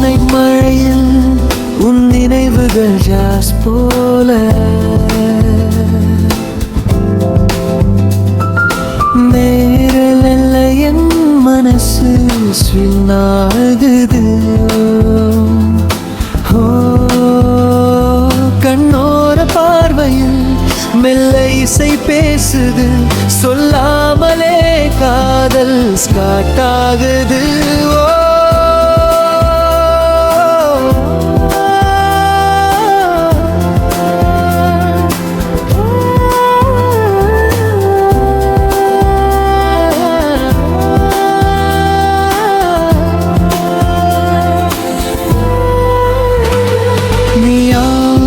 Night மழையில் உன் நினைவுகள் ஜாஸ் போல நேரல்ல என் மனசு ஸ்வின்னாகுது. கண்ணோர பார்வையில் மெல்ல இசை பேசுது, சொல்லாமலே காதல் ஸ்டார்ட் ஆகுது.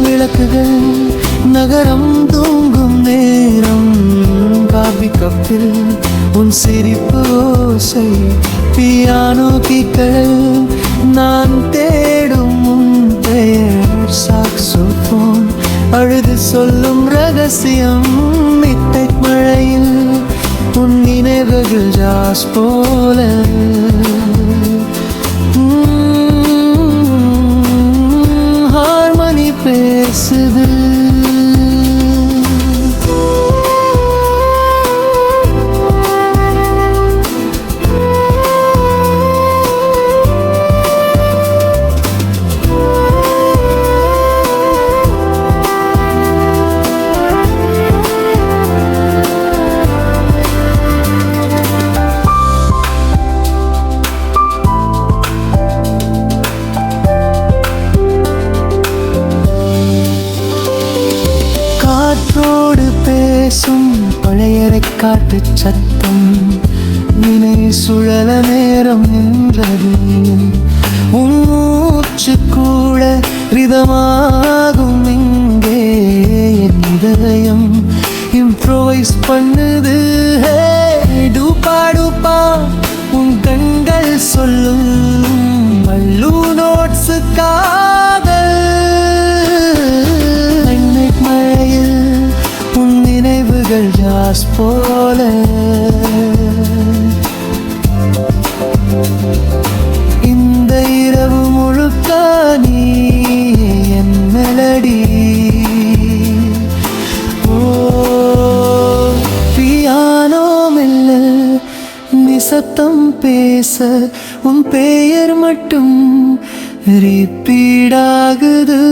விளக்குகள் நகரம் தூங்கும் நேரம், காபி கப்பில் உன் சிரிப்பு ஓசை, பியானோ கீக்கள் நான் தேடும் உன் பெயர், சாக்ஸோஃபோன் அழுது சொல்லும் ரகசியம். மிட்நைட் மழையில் உன் நினைவுகள் ஜாஸ் போல பேசுது. காற்றோடு பேசும் பழையறை காட்டு சத்தம், நினை சுழல நேரம் நின்றது. உன் மூச்சு கூட ரிதமாகும் இங்கே, என் இதயம் இம்ப்ரோவைஸ் பண்ணுது. டூபா டூபா உன் கண்கள் சொல்லும் மல்லு நோட்ஸு காதல். மழையில் உன் நினைவுகள் ஜாஸ் போல இந்த இரவு முழுக்க நீ என் மெலடி. பியானோ மெல்ல நிசத்தம் பேச, உன் பெயர் மட்டும் ரிப்பீட் ஆகுது.